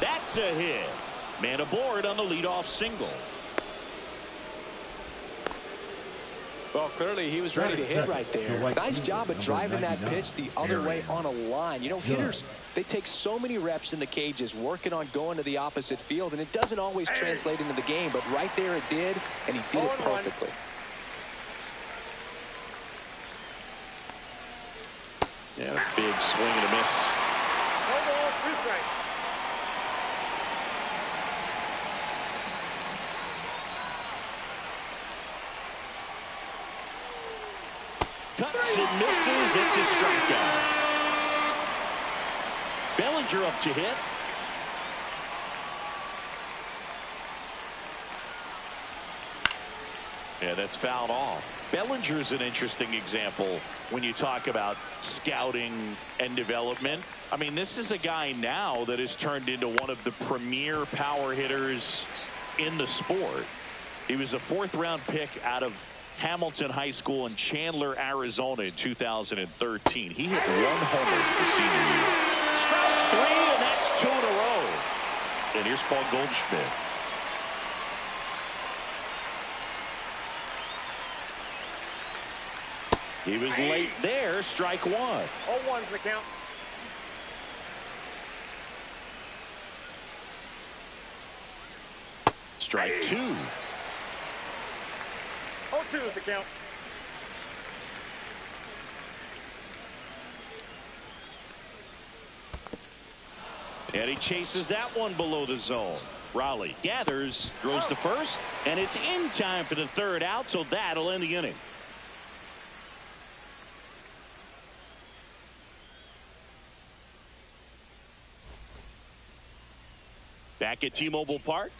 That's a hit. Man aboard on the leadoff single. Well, clearly he was ready to hit right there. Nice job of driving that pitch the other way on a line. You know, hitters, they take so many reps in the cages working on going to the opposite field, and it doesn't always translate into the game, but right there it did, and he did it perfectly. Yeah, big swing and a miss. 1 ball, 2 strikes. Cuts and misses. It's a strikeout. Bellinger up to hit. Yeah, that's fouled off. Bellinger's an interesting example when you talk about scouting and development. I mean, this is a guy now that has turned into one of the premier power hitters in the sport. He was a 4th-round pick out of Hamilton High School in Chandler, Arizona in 2013. He hit 1 homer the senior year. Strike 3, and that's 2 in a row. And here's Paul Goldschmidt. He was late there. Strike 1. 0-1's the count. Strike 2. 0-2 is the count. And he chases that one below the zone. Raleigh gathers, throws to first, and it's in time for the 3rd out, so that'll end the inning. Back at T-Mobile Park.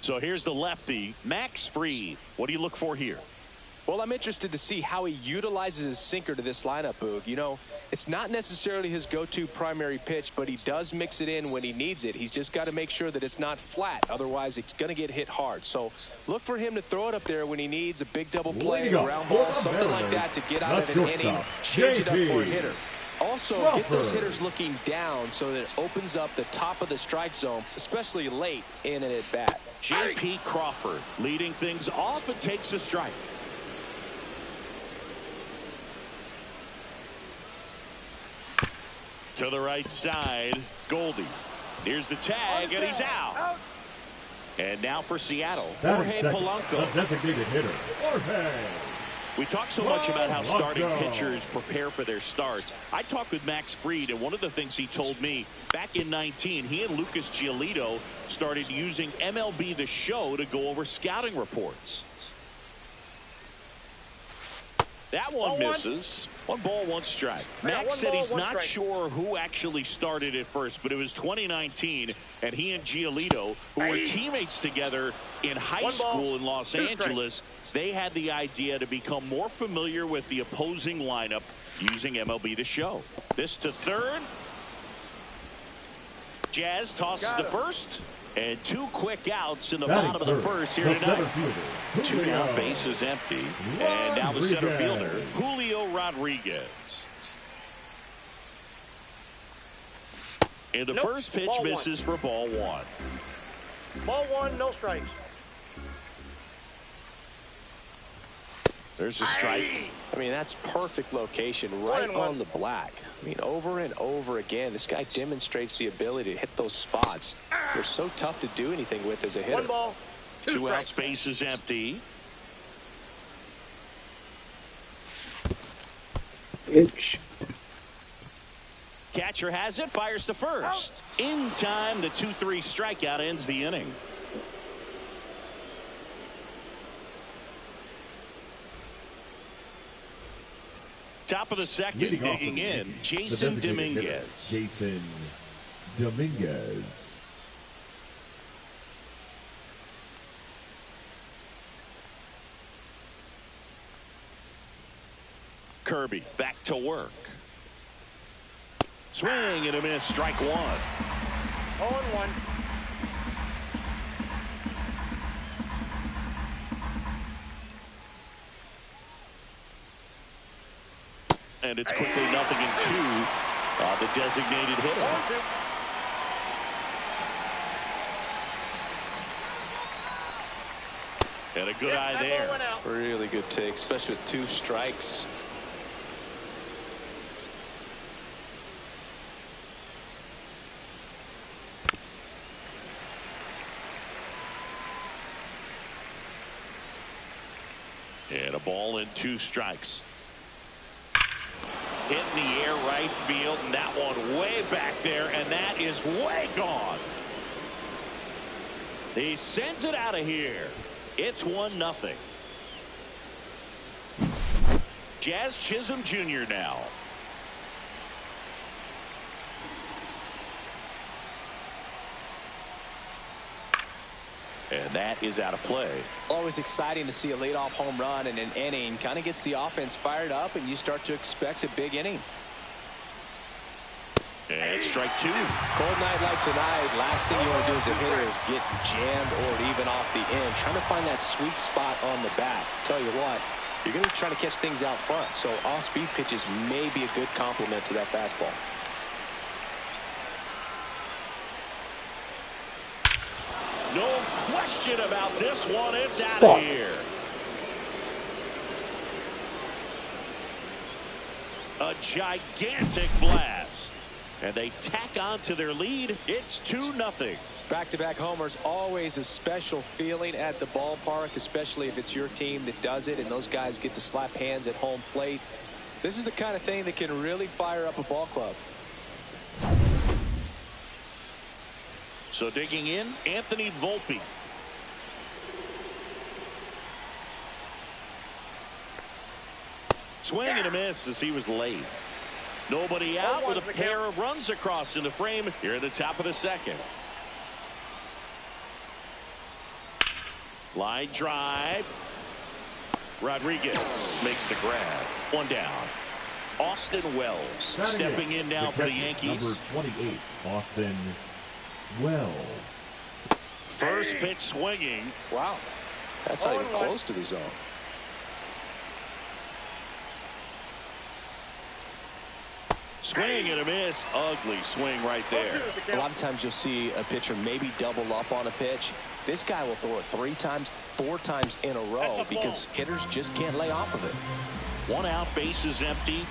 So here's the lefty, Max Fried. What do you look for here? Well, I'm interested to see how he utilizes his sinker to this lineup, Boog. You know, it's not necessarily his go-to primary pitch, but he does mix it in when he needs it. He's just got to make sure that it's not flat. Otherwise, it's going to get hit hard. So look for him to throw it up there when he needs a big double play, a ground ball, something like that to get out of an inning, change it up for a hitter. Also, get those hitters looking down so that it opens up the top of the strike zone, especially late in an at-bat. J.P. Crawford leading things off and takes a strike. To the right side, Goldie. Here's the tag, and he's out. And now for Seattle, Jorge Polanco. Designated hitter, Jorge. We talk so much about how starting pitchers prepare for their starts. I talked with Max Fried, and one of the things he told me back in 19, he and Lucas Giolito started using MLB The Show to go over scouting reports. That one misses. 1 ball, 1 strike. Max said he's not sure who actually started at first, but it was 2019, and he and Giolito, who were teammates together in high school in Los Angeles, they had the idea to become more familiar with the opposing lineup using MLB The Show. This to third. Jazz tosses to first. And 2 quick outs in the bottom of the first here tonight. 2 down, bases empty. And now the center fielder, Julio Rodriguez. And the first pitch misses for ball 1. Ball 1, no strikes. There's a strike. I mean, that's perfect location, right on the black. I mean, over and over again, this guy demonstrates the ability to hit those spots. They're so tough to do anything with as a hitter. 1 ball, 2 2 outs, bases empty. Catcher has it, fires to first. In time, the 2-3 strikeout ends the inning. Top of the second, digging in, Jason Dominguez. Jason Dominguez. Kirby back to work. Swing and a miss, strike 1. 0-1. And it's quickly 0-2. The designated hitter. And a good eye That there. ball went out. Really good take, especially with 2 strikes. And a ball and 2 strikes. Hit in the air right field, and that one way back there, and that is way gone. He sends it out of here. It's 1-0. Jazz Chisholm Jr. now. And that is out of play. Always exciting to see a leadoff home run in an inning. Kind of gets the offense fired up, and you start to expect a big inning. And strike 2. Cold night like tonight, last thing you want to do as a hitter is get jammed or even off the end. Trying to find that sweet spot on the bat. Tell you what, you're going to be trying to catch things out front, so off-speed pitches may be a good complement to that fastball. No question about this one. It's out of here. A gigantic blast. And they tack on to their lead. It's 2-0. Back-to-back homers, always a special feeling at the ballpark, especially if it's your team that does it and those guys get to slap hands at home plate. This is the kind of thing that can really fire up a ball club. So digging in, Anthony Volpe. Swing and a miss as he was late. Nobody out with a pair of runs across in the frame here at the top of the second. Line drive. Rodriguez makes the grab. 1 down. Austin Wells stepping in now for the Yankees. Number 28, Austin Wells. First pitch swinging. Wow. That's not even close to the zone. Swing and a miss. Ugly swing right there. A lot of times you'll see a pitcher maybe double up on a pitch. This guy will throw it 3 times, 4 times in a row because hitters just can't lay off of it. 1 out, base is empty.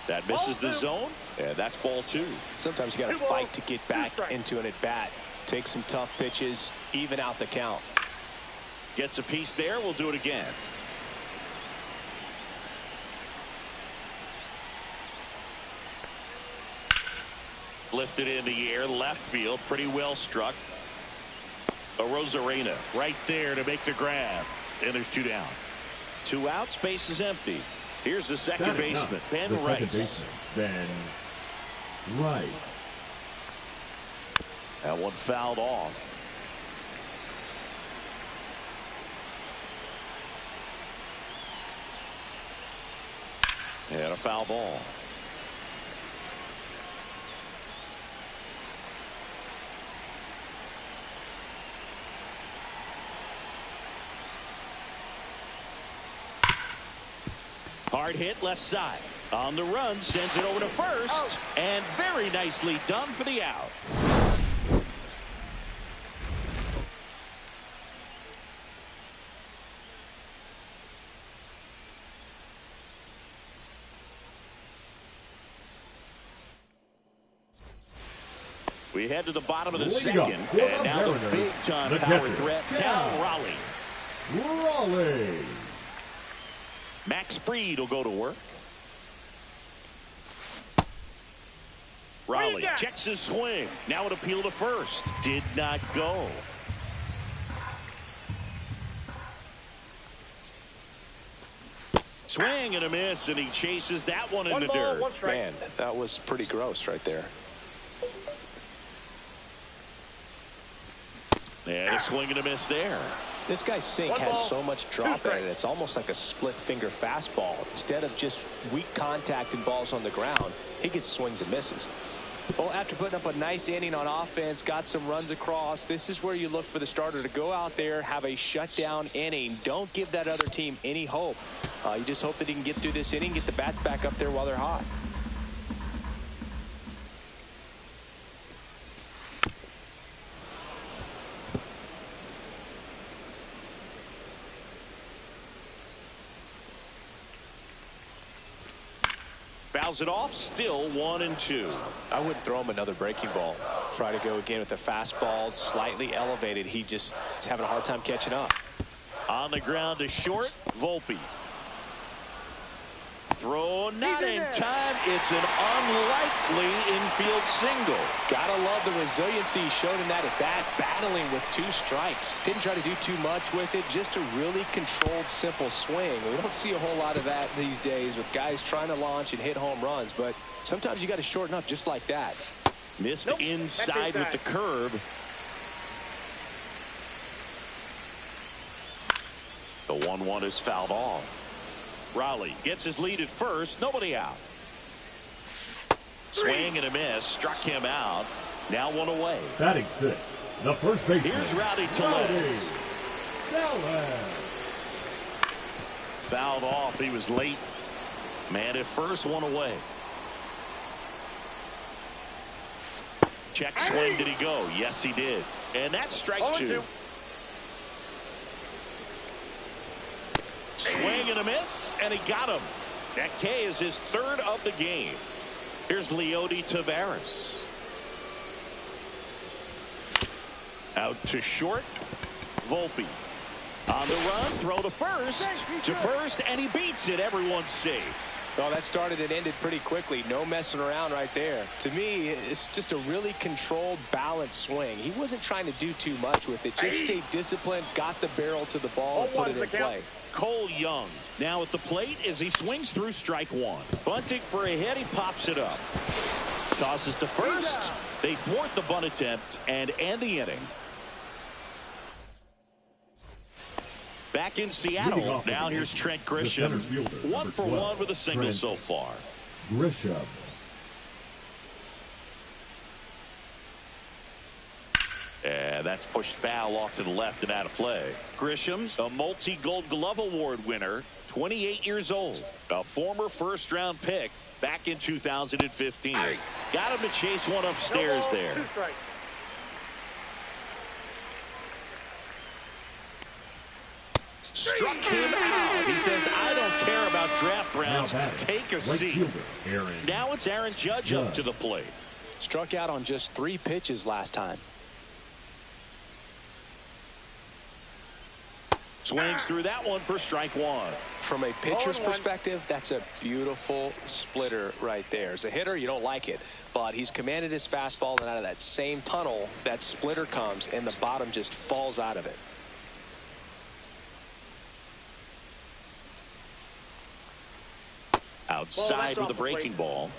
That misses the zone, and that's ball 2. Sometimes you got to fight to get back into an at-bat. Take some tough pitches, even out the count. Gets a piece there. We'll do it again. Lifted in the air, left field, pretty well struck. A Rosarena right there to make the grab. And there's 2 down. 2 outs, base is empty. Here's the second baseman, Ben Rice. Ben Rice. That one fouled off. And a foul ball. Hard hit left side. On the run, sends it over to first. And very nicely done for the out. We head to the bottom of the second. And now the big-time power threat, Cal Raleigh. Raleigh. Max Fried will go to work. Raleigh checks his swing. Now an appeal to first. Did not go. Swing and a miss, and he chases that one in the dirt. Man, that was pretty gross right there. And a swing and a miss there. This guy's sink has so much drop in it. It's almost like a split finger fastball. Instead of just weak contact and balls on the ground, he gets swings and misses. Well, after putting up a nice inning on offense, got some runs across, this is where you look for the starter to go out there, have a shutdown inning. Don't give that other team any hope. You just hope that he can get through this inning, get the bats back up there while they're hot. Fouls it off. Still 1-2. I wouldn't throw him another breaking ball. Try to go again with the fastball, slightly elevated. He just is having a hard time catching up. On the ground to short, Volpe. Throw not in time. It's an unlikely infield single. Gotta love the resiliency he showed in that at bat, battling with 2 strikes. Didn't try to do too much with it, just a really controlled, simple swing. We don't see a whole lot of that these days with guys trying to launch and hit home runs, but sometimes you got to shorten up just like that. Missed inside with the curve. The 1-1 is fouled off. Raleigh gets his lead at first. Nobody out. Swing and a miss. Struck him out. Now 1 away. Batting 6, the first baseman. Here's Rowdy Tellez. Fouled off. He was late. Man at first, 1 away. Check swing. Did he go? Yes, he did. And that's strike 2. Swing and a miss, and he got him. That K is his 3rd of the game. Here's Leody Taveras. Out to short. Volpe. On the run, throw to first, and he beats it. Everyone's safe. Well, that started and ended pretty quickly. No messing around right there. To me, it's just a really controlled, balanced swing. He wasn't trying to do too much with it. Just stayed disciplined, got the barrel to the ball, and put it in play. Cole Young now at the plate as he swings through strike 1. Bunting for a hit. He pops it up. Tosses to first. They thwart the bunt attempt and end the inning. Back in Seattle. Now here's Trent Grisham. 1 for 1 with a single so far. Grisham. And that's pushed foul off to the left and out of play. Grisham, a multi-Gold Glove Award winner, 28 years old, a former first-round pick back in 2015. Got him to chase one upstairs there. Struck him out. He says, I don't care about draft rounds. Take a seat. Now it's Aaron Judge up to the plate. Struck out on just 3 pitches last time. Swings through that one for strike 1. From a pitcher's perspective, that's a beautiful splitter right there. As a hitter, you don't like it, but he's commanded his fastball, and out of that same tunnel, that splitter comes, and the bottom just falls out of it. Outside with a breaking ball.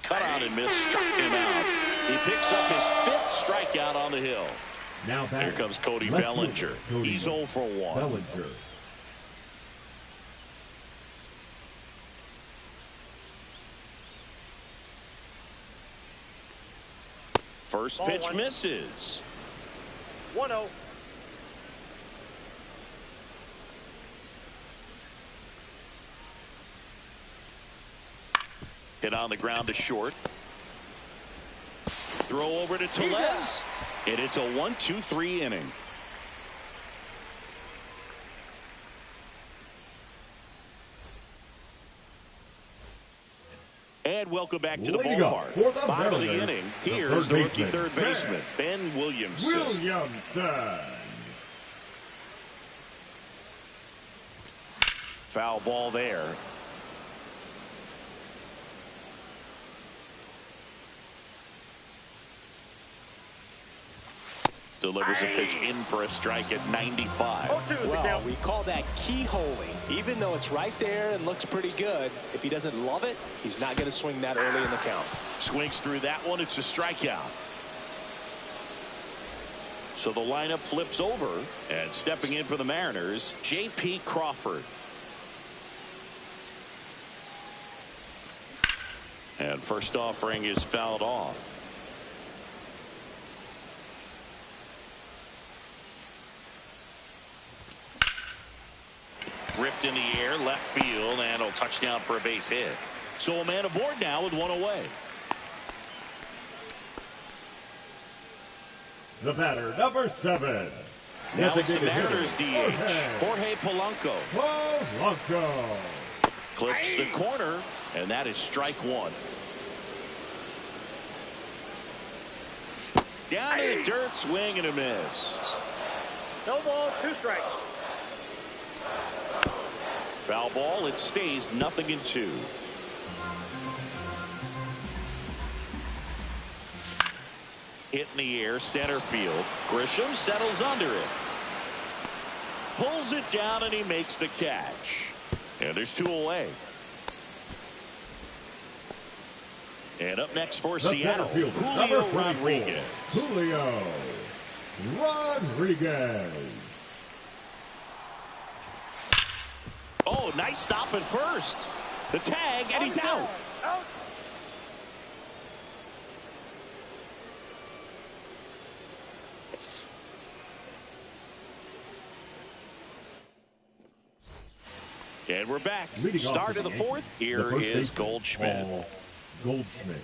Cut out and missed, struck him out. He picks up his 5th strikeout on the hill. Now here comes Cody Bellinger. He's 0 for 1. Bellinger. First pitch misses. 1-0. Hit on the ground to short. Throw over to Tellez. And it's a 1-2-3 inning. And welcome back to the ballpark. Bottom of the inning. Here's the rookie third baseman, Ben Williamson. Foul ball there. Delivers a pitch in for a strike at 95. Well, we call that keyholing. Even though it's right there and looks pretty good, if he doesn't love it, he's not going to swing that early in the count. Swings through that one. It's a strikeout. So the lineup flips over, and stepping in for the Mariners, J.P. Crawford. And first offering is fouled off. Ripped in the air, left field, and a touchdown for a base hit. So a man aboard now with 1 away. The batter, number 7. Now it's the Designated Mariners hitter, DH, Jorge Polanco. Polanco. Clips the corner, and that is strike one. Down to the dirt, swing and a miss. No balls, 2 strikes. Foul ball, it stays 0-2. Hit in the air, center field. Grisham settles under it. Pulls it down, and he makes the catch. And there's 2 away. And up next for The Seattle, center fielder, Julio number 24, Rodriguez. Julio Rodriguez. Oh, nice stop at first. The tag, and he's out. Out. And we're back. Leading off Start for of the the fourth. Yankees, Here the first is baseman, Goldschmidt. Paul Goldschmidt.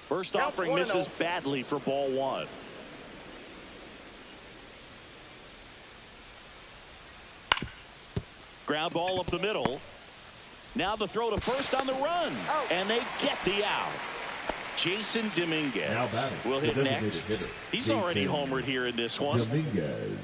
First Count offering 1-0. misses badly for ball 1. Ground ball up the middle. Now the throw to first on the run. Out. And they get the out. Jason Now Dominguez batting, will the hit designated next. hitter, He's already Jason homered here in this one. Dominguez.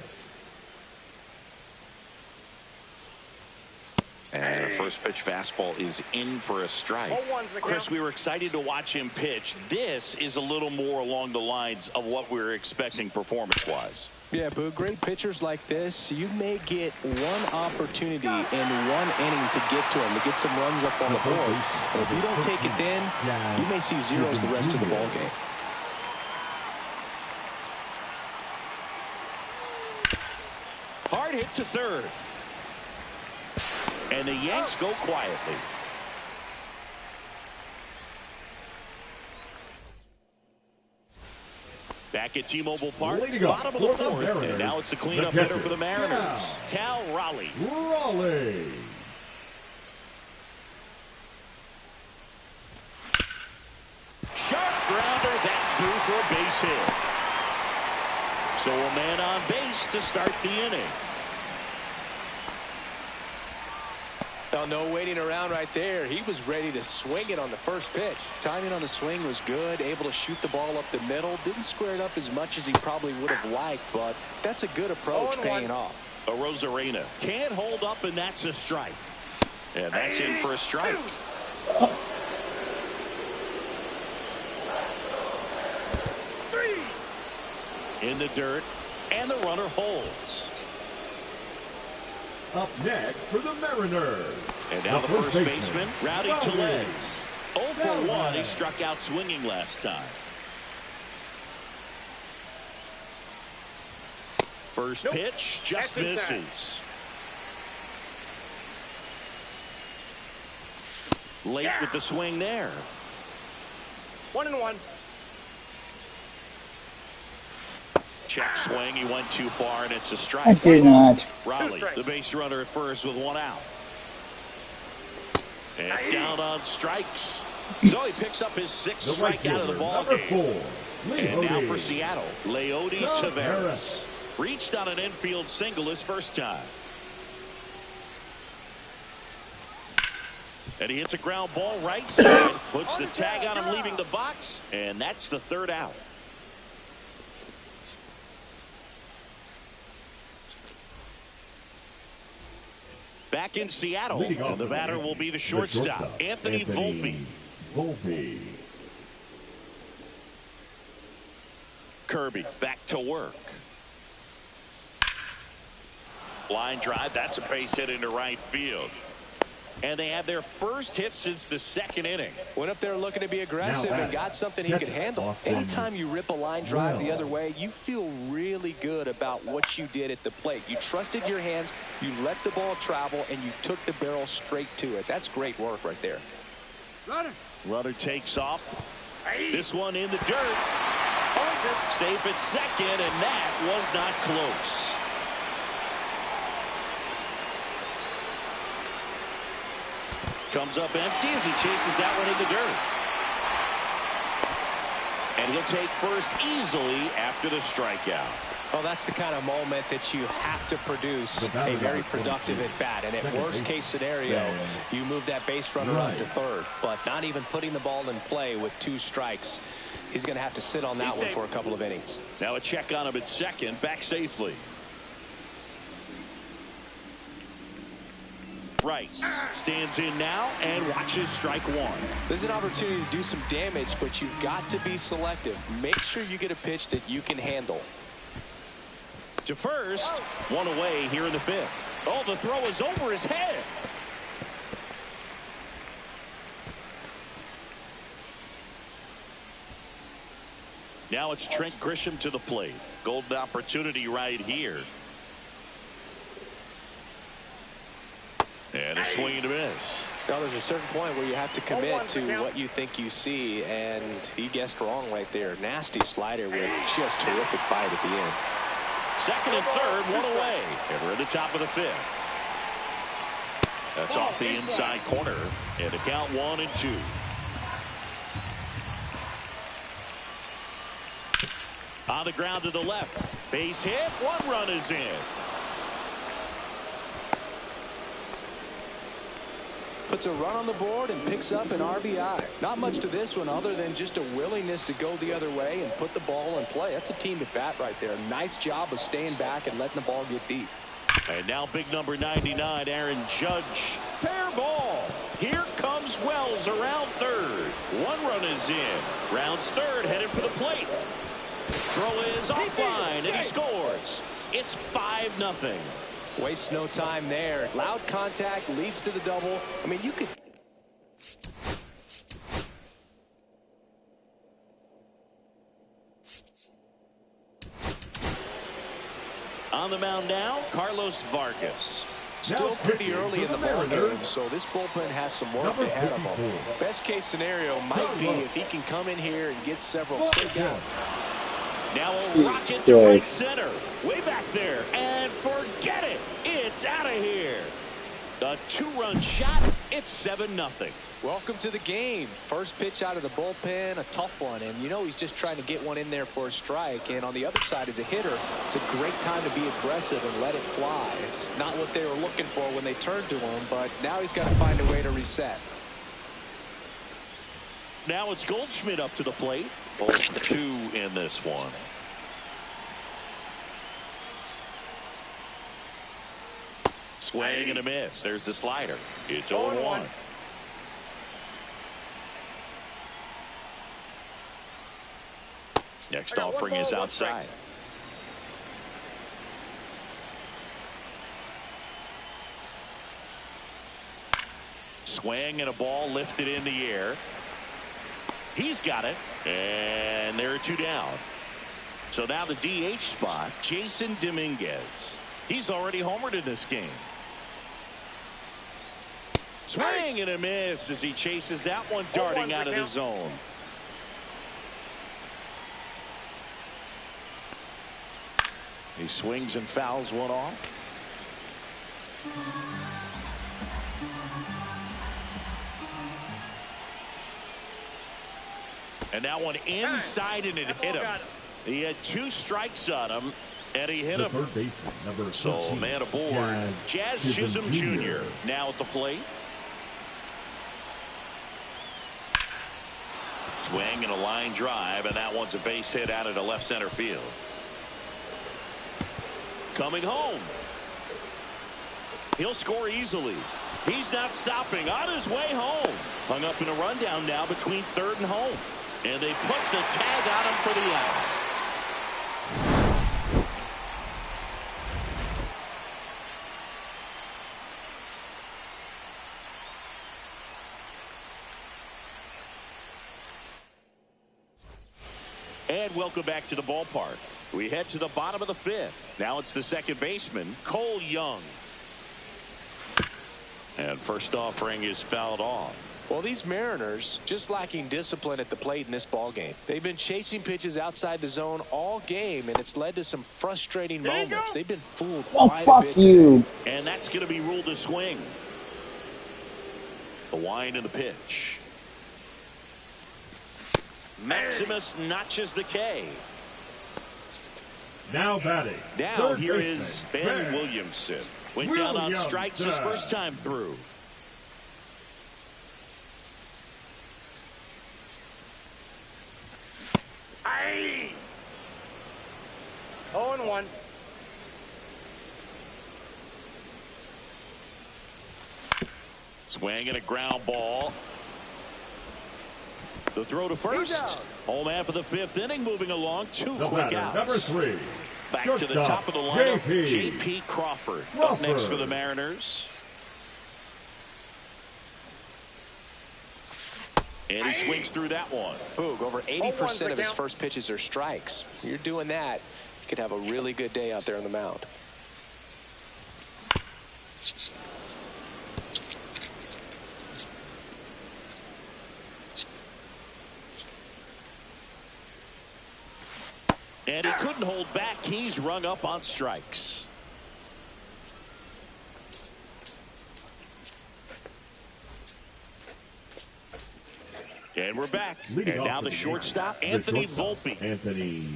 And a first pitch fastball is in for a strike. 0-1's the Chris, count. we were excited to watch him pitch. This is a little more along the lines of what we were expecting performance-wise. Yeah, but great pitchers like this, you may get one opportunity in one inning to get to him, to get some runs up on the board. But if you don't take it then, you may see zeros the rest of the ball game. Hard hit to third. And the Yanks go quietly. Back at T-Mobile Park, Leading off bottom of the for the fourth, Mariners, and now it's the cleanup the hitter catcher, for the Mariners, Cal Raleigh. Raleigh. Sharp grounder, that's through for a base hit. So a man on base to start the inning. Oh, no waiting around right there. He was ready to swing it on the first pitch. Timing on the swing was good, able to shoot the ball up the middle. Didn't square it up as much as he probably would have liked, but that's a good approach, 0-1. paying off. A Rosarena can't hold up, and that's a strike. And that's in for a strike. In the dirt, and the runner holds. Up next for the Mariners. And now the first baseman, Rowdy Rowdy Tellez. 0 for 1. He Tellez. struck out swinging last time. First Nope. pitch just That's inside. misses. Late with the swing there. 1-1. Check swing. He went too far, and it's a I strike. did not. Raleigh, strikes. the base runner at first with 1 out. And down on strikes. So he picks up his 6th The right strikeout of the fielder, ball number game. 4, And now Leody. for Seattle, Leody Taveras. Taveras. Reached on an infield single his first time. And he hits a ground ball right side. Puts the tag on him leaving the box. And that's the 3rd out. Back in Seattle, Leading off and the for batter Yankees, will be the shortstop, Anthony Volpe. Volpe. Kirby back to work. Line drive, that's a base hit into right field. And they have their first hit since the 2nd inning. Went up there looking to be aggressive Now and got something he could handle. Anytime you rip a line drive the other way, you feel really good about what you did at the plate. You trusted your hands, you let the ball travel, and you took the barrel straight to it. That's great work right there. Runner takes off. This one in the dirt. Safe at second, and that was not close. Comes up empty as he chases that one in the dirt. And he'll take first easily after the strikeout. Well, that's the kind of moment that you have to produce a very productive at-bat. And at worst-case scenario, you move that base runner up to third. But not even putting the ball in play with 2 strikes. He's going to have to sit on that one for a couple of innings. Now a check on him at second, back safely. Rice stands in now and watches strike 1. There's an opportunity to do some damage, but you've got to be selective. Make sure you get a pitch that you can handle. To first, 1 away here in the 5th. Oh, the throw is over his head. Now it's Trent Grisham to the plate. Golden opportunity right here. And a swing and a miss. Now there's a certain point where you have to commit to what you think you see, and he guessed wrong right there. Nasty slider with just terrific bite at the end. Second and third, 1 away. And we're at the top of the 5th. That's off the inside corner. And a count 1-2. On the ground to the left. Base hit. 1 run is in. Puts a run on the board and picks up an RBI. Not much to this one other than just a willingness to go the other way and put the ball in play. That's a team at bat right there. Nice job of staying back and letting the ball get deep. And now big number 99, Aaron Judge. Fair ball. Here comes Wells around third. 1 run is in. Rounds third, headed for the plate. Throw is offline, and he scores. It's 5-0. Waste no time there. Loud contact leads to the double. I mean, you could. On the mound now, Carlos Vargas. Still pretty early in the ball game, so this bullpen has some work ahead of them. Best case scenario might be if he can come in here and get several quick out. Now a rocket to right center. Way back there. And forget it. It's out of here. A 2-run shot. It's 7-0. Welcome to the game. First pitch out of the bullpen, a tough one. And you know he's just trying to get one in there for a strike. And on the other side, as a hitter, it's a great time to be aggressive and let it fly. It's not what they were looking for when they turned to him, but now he's got to find a way to reset. Now it's Goldschmidt up to the plate. 0-2 in this one. Swing and a miss. There's the slider. It's 0-1. Next offering is outside. Swing and a ball lifted in the air. He's got it. And there are 2 down. So now the DH spot, Jason Dominguez. He's already homered in this game. Swing and a miss as he chases that one darting out of the zone. He swings and fouls one off. And that one inside and it hit him. He had 2 strikes on him. And he hit him. Third baseman, number so 13, man aboard. Jazz Chisholm Jr. now at the plate. Swing and a line drive, and that one's a base hit out of the left center field. Coming home. He'll score easily. He's not stopping on his way home. Hung up in a rundown now between third and home. And they put the tag on him for the out. And welcome back to the ballpark. We head to the bottom of the 5th. Now it's the second baseman, Cole Young. And first offering is fouled off. Well, these Mariners just lacking discipline at the plate in this ball game. They've been chasing pitches outside the zone all game, and it's led to some frustrating moments. They've been fooled quite a bit today. And that's going to be ruled a swing. The wind and the pitch. Maximus notches the K. Now batting. Now here is Ben Williamson. Went down on strikes his first time through. Aye. 0-1. Swing and a ground ball. The throw to first. Home half of the fifth inning, moving along. Two quick outs. Number 3. Back to the top of the lineup, J.P. Crawford. Up next for the Mariners. And he swings through that one. Boog, over 80% of his first pitches are strikes. When you're doing that, you could have a really good day out there on the mound. And he couldn't hold back. He's rung up on strikes. And we're back. And now the shortstop, Anthony Volpe. Anthony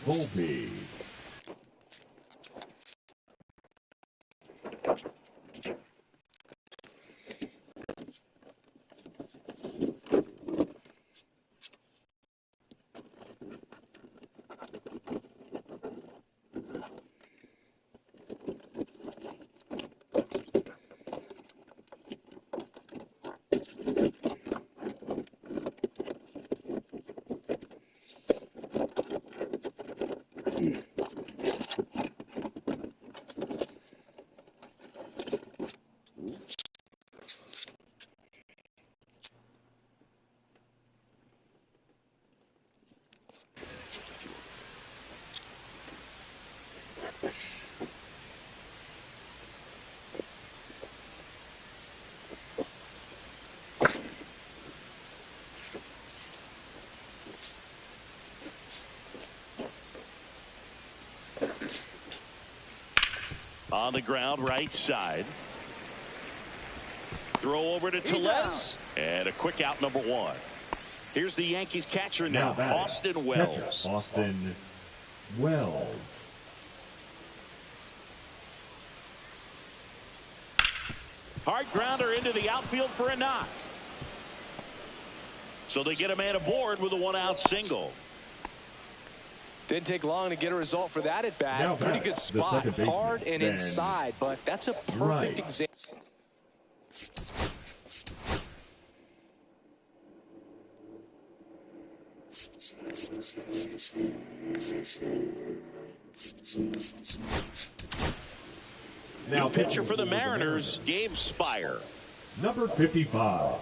Volpe. On the ground, right side. Throw over to Tellez. And a quick out, number 1. Here's the Yankees catcher now, Austin Wells. Austin Wells. Hard grounder into the outfield for a knock. So they get a man aboard with a 1-out single. Didn't take long to get a result for that at bat. Pretty good spot. Hard and inside, but that's a perfect example. Now pitcher for the Mariners, Gabe Spire. Number 55.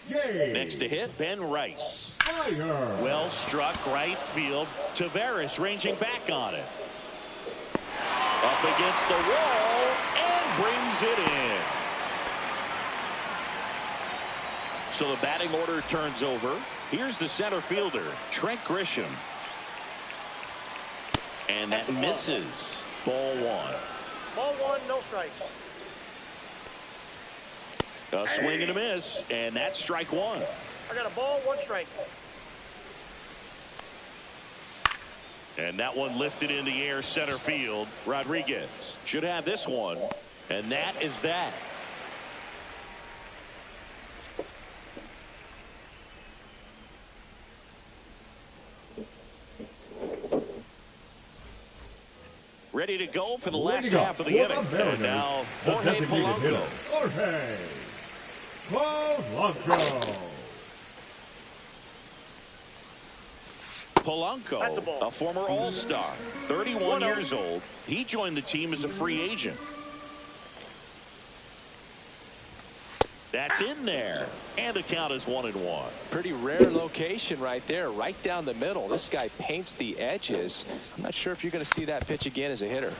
Yay. Next to hit, Ben Rice. Fire. Well struck right field. Tavares ranging back on it. Up against the wall and brings it in. So the batting order turns over. Here's the center fielder, Trent Grisham. And that misses. Ball 1. Ball 1, no strikes. A swing and a miss, and that's strike 1. I got a ball, 1 strike. And that one lifted in the air center field. Rodriguez should have this one, and that is that. Ready to go for the last half of the inning. And now Jorge Polanco. Jorge Polanco. Polanco, a former All-Star, 31 years old. He joined the team as a free agent. That's in there. And the count is 1-1. Pretty rare location right there, right down the middle. This guy paints the edges. I'm not sure if you're going to see that pitch again as a hitter.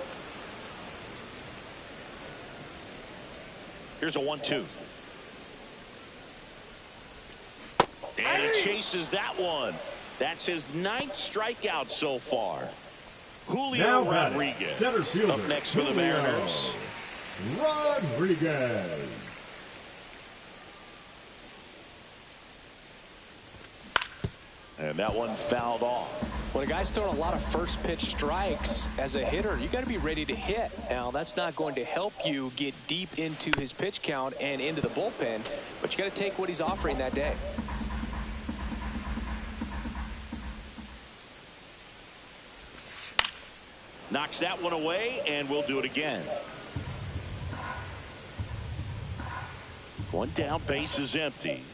Here's a 1-2. And he chases that one. That's his 9th strikeout so far. Julio Rodriguez up next for the Mariners. And that one fouled off. When a guy's throwing a lot of first pitch strikes as a hitter, you got to be ready to hit. Now, that's not going to help you get deep into his pitch count and into the bullpen, but you got to take what he's offering that day. Knocks that one away, and we'll do it again. One down, base is empty.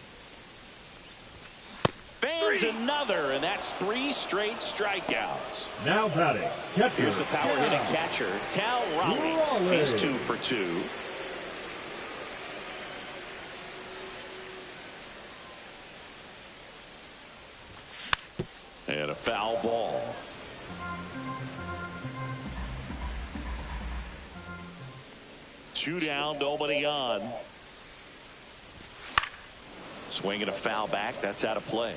Fans another, and that's 3 straight strikeouts. Now batting, catcher. Here's the power-hitting catcher, Cal Raleigh. He's 2 for 2. And a foul ball. Two down, nobody on. Swinging a foul back. That's out of play.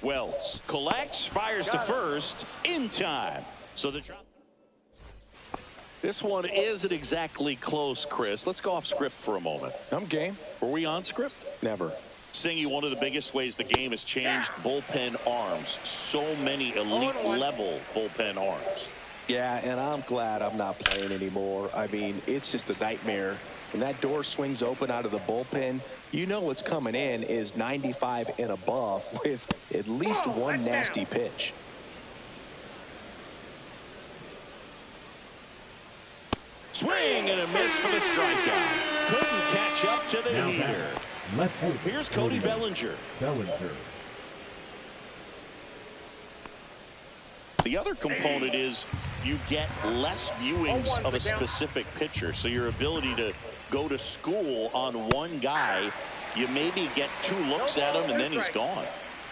Wells collects, fires to first in time. So the drop. This one isn't exactly close, Chris. Let's go off script for a moment. I'm game. Were we on script? Never. Singy, one of the biggest ways the game has changed bullpen arms. So many elite level bullpen arms. Yeah, and I'm glad I'm not playing anymore. I mean, it's just a nightmare. When that door swings open out of the bullpen, you know what's coming in is 95 and above with at least one nasty pitch. Swing and a miss for the strikeout. Couldn't catch up to the heater. Here's Cody Bellinger. The other component is you get less viewings of a specific pitcher. So your ability to go to school on one guy, you maybe get 2 looks at him and then he's gone.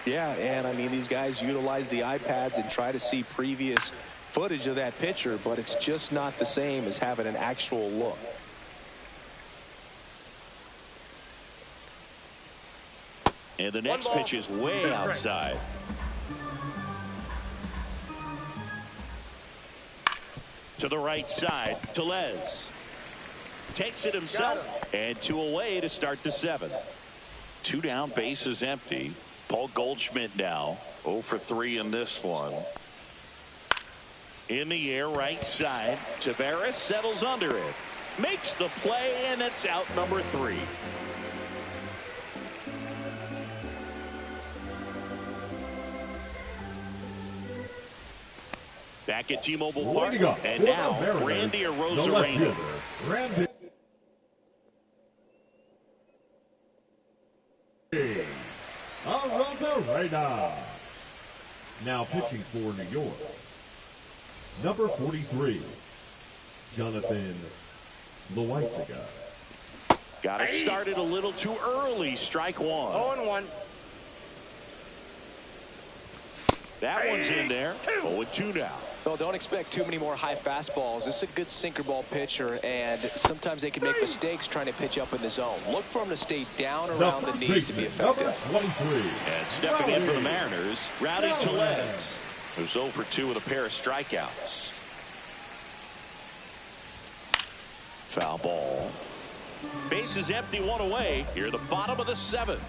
Yeah, and I mean, these guys utilize the iPads and try to see previous footage of that pitcher, but it's just not the same as having an actual look. And the next pitch is way outside. To the right side, Tellez takes it himself, and 2 away to start the 7th. 2 down, base is empty. Paul Goldschmidt now 0 for 3 in this one. In the air, right side. Tavares settles under it, makes the play, and it's out number 3. Back at T-Mobile Park, and now Randy Arozarena. Arozarena. Now pitching for New York, number 43, Jonathan Loaisaga. Got it started a little too early. Strike 1. 0-1. That one's in there. 0-2 now. Well, don't expect too many more high fastballs. This is a good sinker ball pitcher, and sometimes they can make mistakes trying to pitch up in the zone. Look for him to stay down around the knees to be effective. And stepping in for the Mariners, Rowdy Tellez, who's 0 for 2 with a pair of strikeouts. Foul ball. Base is empty, 1 away. Here at the bottom of the 7th.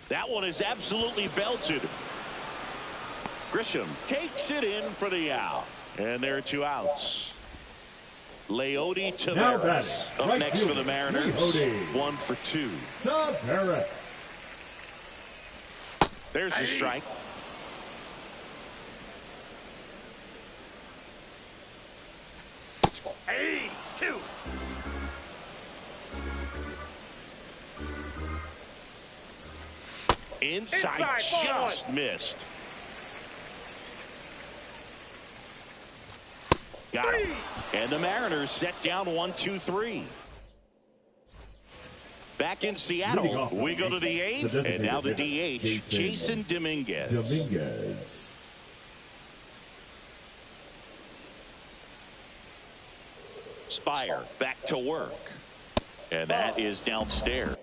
That one is absolutely belted. Grisham takes it in for the out. And there are 2 outs. Leody Tavares up next for the Mariners. 1 for 2. Tavares. There's the strike. Hey, 2. Inside just missed. Got it. And the Mariners set down 1-2-3. Back in Seattle, we go to the eighth, and now the DH, Jason Dominguez. Spire back to work, and that is downstairs.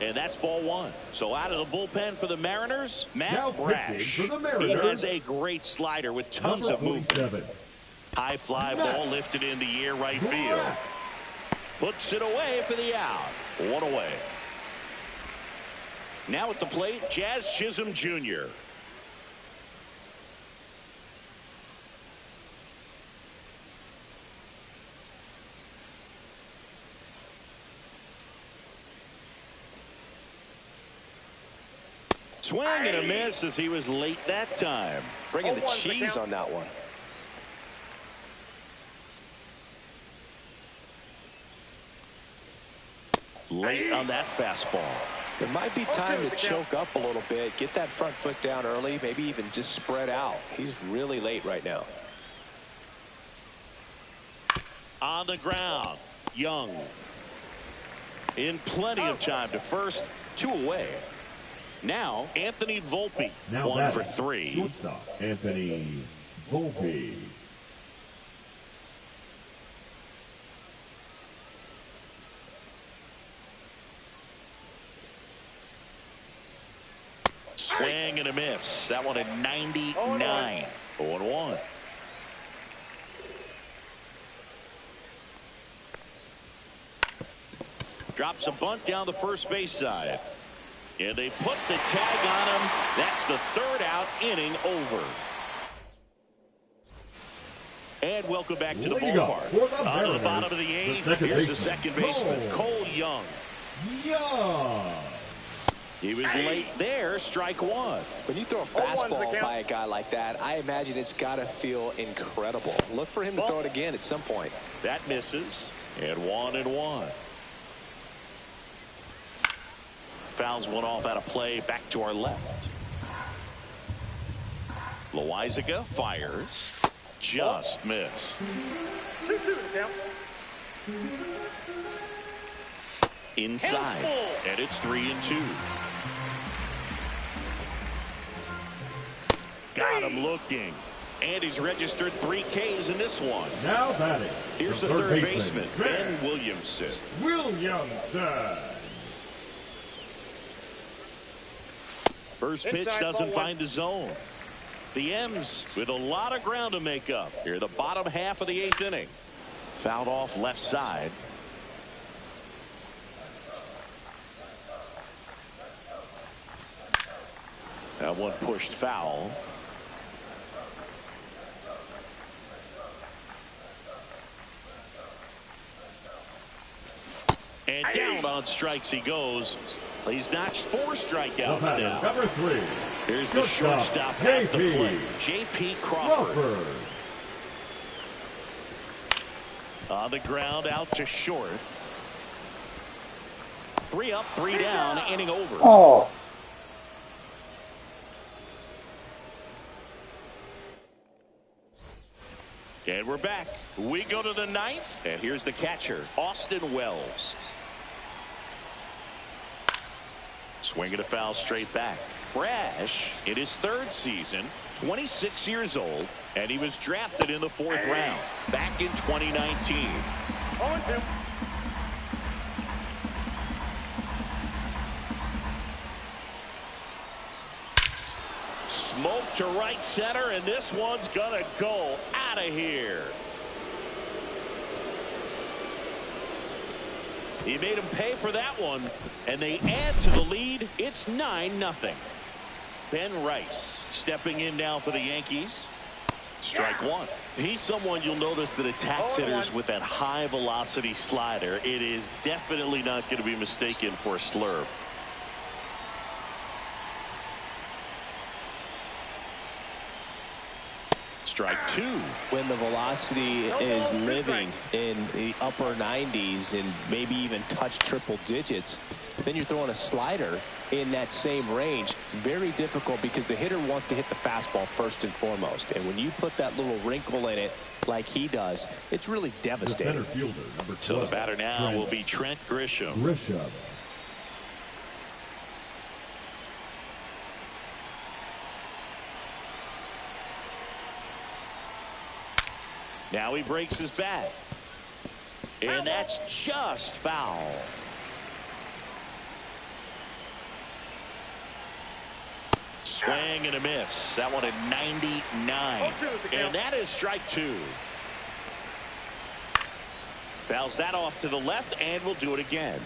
And that's ball one. So out of the bullpen for the Mariners, Matt Brash. He has a great slider with tons of movement. High fly ball lifted in the air right field. Puts it away for the out. One away. Now at the plate, Jazz Chisholm Jr. Swing and a miss as he was late that time. Bringing the cheese on that one. Late on that fastball. It might be time to choke up a little bit, get that front foot down early, maybe even just spread out. He's really late right now. On the ground, Young. In plenty of time to first, 2 away. Now, Anthony Volpe, 1 for 3. Shortstop, Anthony Volpe. Swing and a miss. That one at 99. 0-1. Drops a bunt down the first base side. And they put the tag on him. That's the third out, inning over. And welcome back to the ballpark. On the bottom of the eighth, here's the second baseman, Cole Young. He was late there, strike one. When you throw a fastball by a guy like that, I imagine it's got to feel incredible. Look for him to throw it again at some point. That misses, and 1-1. Fouls one off out of play, back to our left. Loizaga fires. Just missed. 2-2 count. Inside, and it's 3-2. Got him looking. And he's registered 3 Ks in this one. Now batting. Here's the third baseman, Ben Williamson. First pitch doesn't find the zone. The M's with a lot of ground to make up here, the bottom half of the 8th inning. Fouled off left side. That one pushed foul. And down on strikes he goes. He's notched 4 strikeouts now. Number 3. Here's the shortstop at the plate, J.P. Crawford. On the ground, out to short. 3 up, 3 down, inning over. Oh. And we're back. We go to the 9th, and here's the catcher, Austin Wells. Swinging a foul straight back. Brash in his 3rd season, 26 years old, and he was drafted in the 4th round back in 2019. 0-2. Smoke to right center, and this one's gonna go out of here. He made him pay for that one, and they add to the lead. It's 9-0. Ben Rice stepping in now for the Yankees. Strike one. He's someone you'll notice that attacks hitters with that high velocity slider. It is definitely not going to be mistaken for a slurve. strike two. When the velocity is living in the upper 90s and maybe even touch triple digits, then you're throwing a slider in that same range. Very difficult because the hitter wants to hit the fastball first and foremost. And when you put that little wrinkle in it like he does, it's really devastating. The center fielder, number 12. So the batter now will be Trent Grisham. Now he breaks his bat. And that's just foul. Swing and a miss. That one at 99. And that is strike two. Fouls that off to the left, and we'll do it again.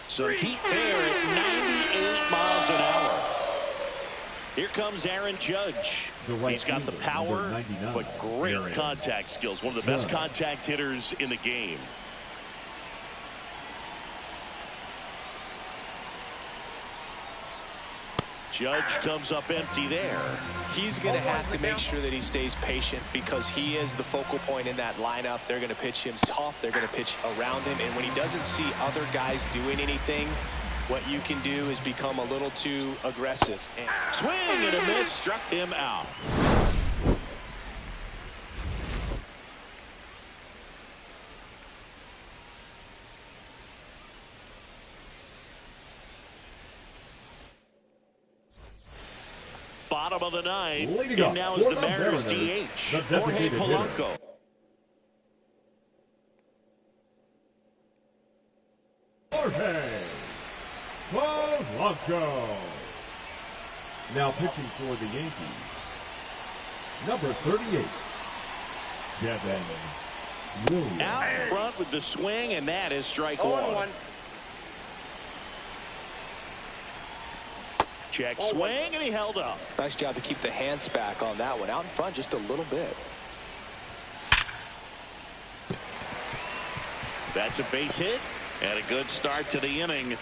Some heat there at 98 miles an hour. Here comes Aaron Judge. He's got the power, but great contact skills. One of the best contact hitters in the game. Judge comes up empty there. He's going to have to make sure that he stays patient because he is the focal point in that lineup. They're going to pitch him tough. They're going to pitch around him. And when he doesn't see other guys doing anything, what you can do is become a little too aggressive. Swing and a miss, struck him out. Bottom of the ninth, and now is the Mariners DH, Jorge Polanco. Jorge Polanco. Now pitching for the Yankees, number 38, Devin Williams. Out in front with the swing, and that is strike one. Check swing, and he held up. Nice job to keep the hands back on that one. Out in front just a little bit. That's a base hit, and a good start to the inning.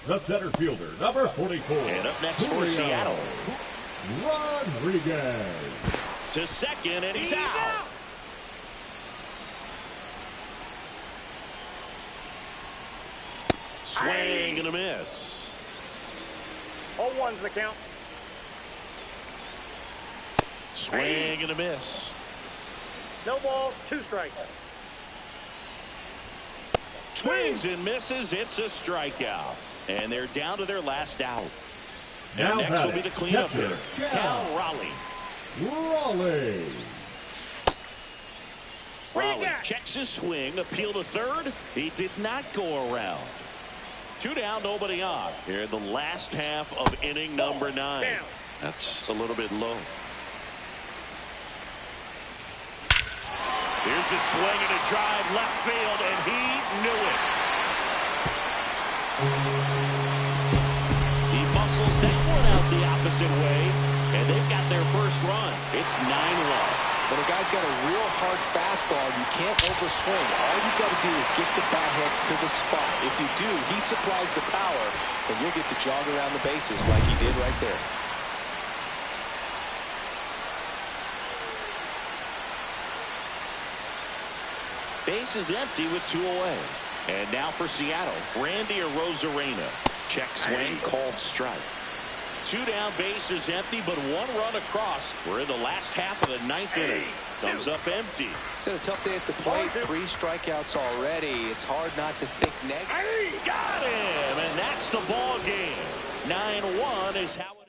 The center fielder, number 44. And up next for Seattle, Rodriguez. To second, and he's out. Swing and a miss. 0-1's the count. Swing and a miss. No balls, 2 strikes. Swings and misses. It's a strikeout. And they're down to their last out. Now and next will be the cleanup hitter, Cal Raleigh. Raleigh checks his swing, appeal to third. He did not go around. 2 down, nobody on. Here in the last half of inning number 9. That's a little bit low. Here's a swing and a drive left field, and he knew it. He muscles that one out the opposite way, and they've got their first run. It's 9-1. When a guy's got a real hard fastball, you can't overswing. All you've got to do is get the bat head to the spot. If you do, he supplies the power, and you'll get to jog around the bases like he did right there. Base is empty with 2 away. And now for Seattle, Randy Arozarena. Check swing, called strike. 2 down, base is empty, but 1 run across. We're in the last half of the 9th inning. Comes up empty. It's had a tough day at the plate. 3 strikeouts already. It's hard not to think negative. Got him, and that's the ball game. 9-1 is how it